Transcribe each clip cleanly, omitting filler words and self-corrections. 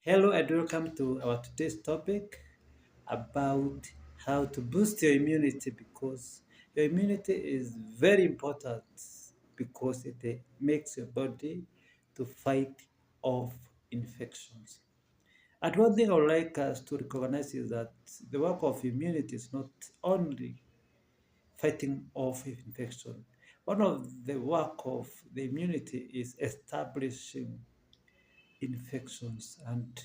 Hello and welcome to our today's topic about how to boost your immunity because your immunity is very important because it makes your body to fight off infections. And one thing I would like us to recognize is that the work of immunity is not only fighting off infection. One of the work of the immunity is establishing infections and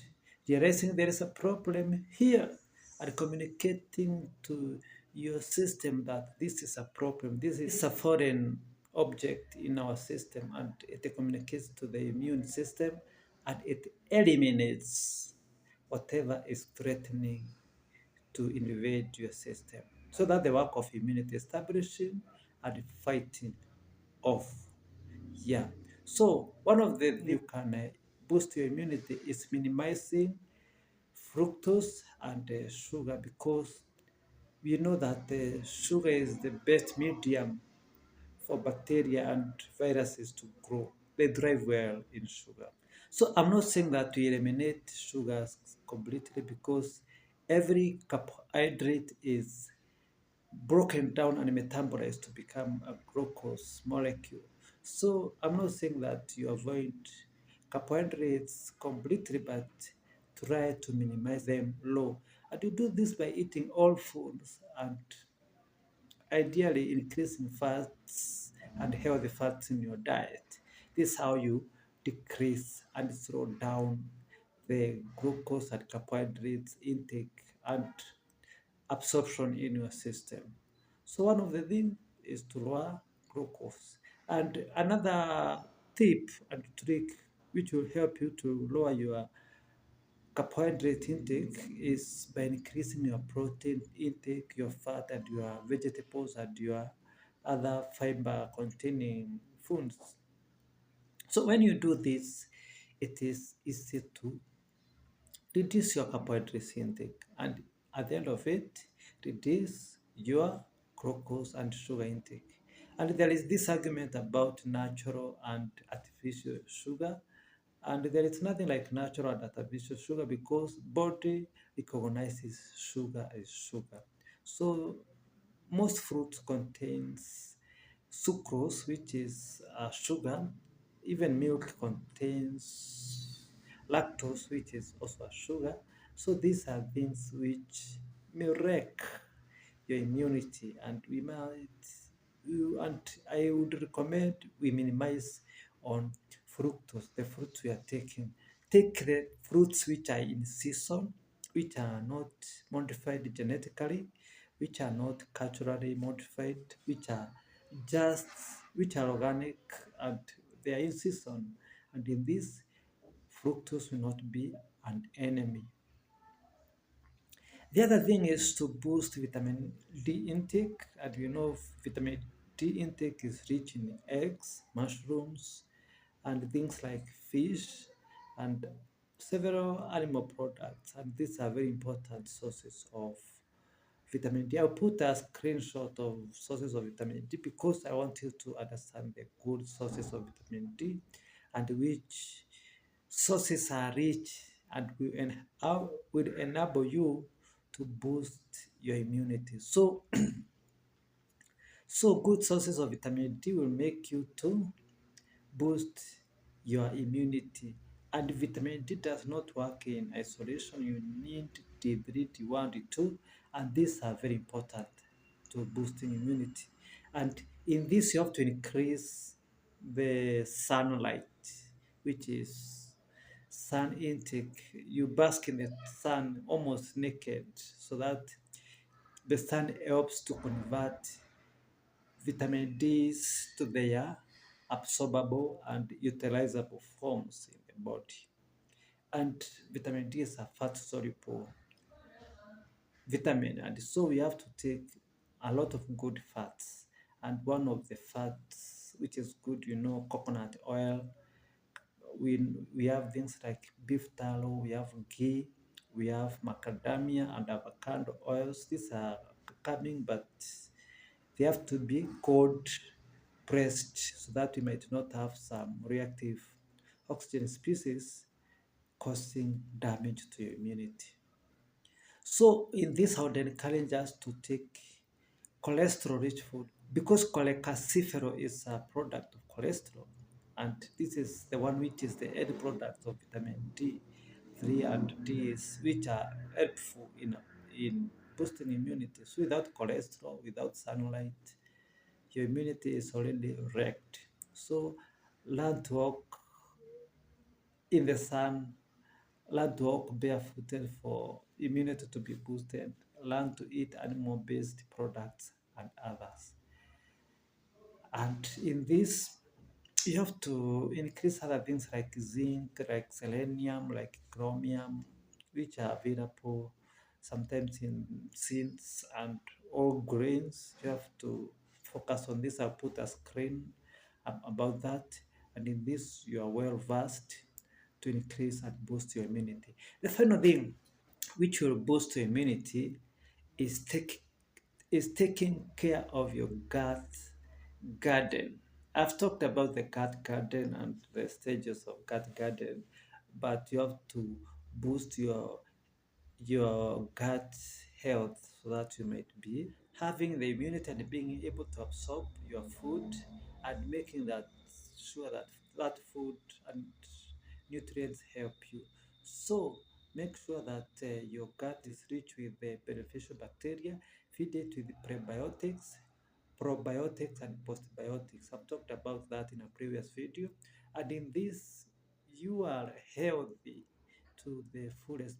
realizing there is a problem here and communicating to your system that this is a problem, this is a foreign object in our system, and it communicates to the immune system and it eliminates whatever is threatening to invade your system. So that the work of immunity establishing and fighting off. Yeah. So one of the you can boost your immunity is minimizing fructose and sugar because we know that sugar is the best medium for bacteria and viruses to grow. They thrive well in sugar. So I'm not saying that we eliminate sugars completely because every carbohydrate is broken down and metabolized to become a glucose molecule. So I'm not saying that you avoid carbohydrates completely, but try to minimize them low. And you do this by eating all foods and ideally increasing fats and healthy fats in your diet. This is how you decrease and slow down the glucose and carbohydrates intake and absorption in your system. So one of the things is to lower glucose. And another tip and trick which will help you to lower your carbohydrate intake is by increasing your protein intake, your fat, and your vegetables and your other fiber containing foods. So when you do this, it is easy to reduce your carbohydrate intake and at the end of it, reduce your glucose and sugar intake. And there is this argument about natural and artificial sugar. And there is nothing like natural and artificial sugar because body recognizes sugar as sugar. So most fruits contains sucrose, which is sugar. Even milk contains lactose, which is also a sugar. So these are things which may wreck your immunity, and we might. And I would recommend we minimize on fructose, the fruits we are taking. Take the fruits which are in season, which are not modified genetically, which are not culturally modified, just which are organic and they are in season. And in this, fructose will not be an enemy. The other thing is to boost vitamin D intake, and we know vitamin D intake is rich in eggs, mushrooms, and things like fish and several animal products. And these are very important sources of vitamin D. I'll put a screenshot of sources of vitamin D because I want you to understand the good sources of vitamin D and which sources are rich and will enable you to boost your immunity. So good sources of vitamin D will make you to boost your immunity. And vitamin D does not work in isolation. You need D3, D1, D2, and these are very important to boosting immunity. And in this, you have to increase the sunlight, which is sun intake. You bask in the sun almost naked so that the sun helps to convert vitamin D's to their absorbable and utilizable forms in the body. And vitamin D is a fat soluble vitamin, and so we have to take a lot of good fats. And one of the fats which is good, coconut oil. We have things like beef tallow, we have ghee, we have macadamia and avocado oils. These are coming, but they have to be cold pressed so that we might not have some reactive oxygen species causing damage to your immunity. So in this, I would encourage us to take cholesterol-rich food because cholecalciferol is a product of cholesterol, and this is the one which is the end product of vitamin D3 and D, which are helpful in boosting immunity. So without cholesterol, without sunlight, your immunity is already wrecked. So learn to walk in the sun, learn to walk barefooted for immunity to be boosted, learn to eat animal-based products and others. And in this, you have to increase other things like zinc, like selenium, like chromium, which are available sometimes in seeds and all grains. You have to focus on this. I'll put a screen about that. And in this, you are well versed to increase and boost your immunity. The final thing which will boost your immunity is taking care of your gut garden. I've talked about the gut garden and the stages of gut garden, but you have to boost your gut health so that you might be having the immunity and being able to absorb your food and making that sure that that food and nutrients help you. So make sure that your gut is rich with the beneficial bacteria. Feed it with prebiotics, probiotics, and postbiotics. I've talked about that in a previous video. And in this, you are healthy to the fullest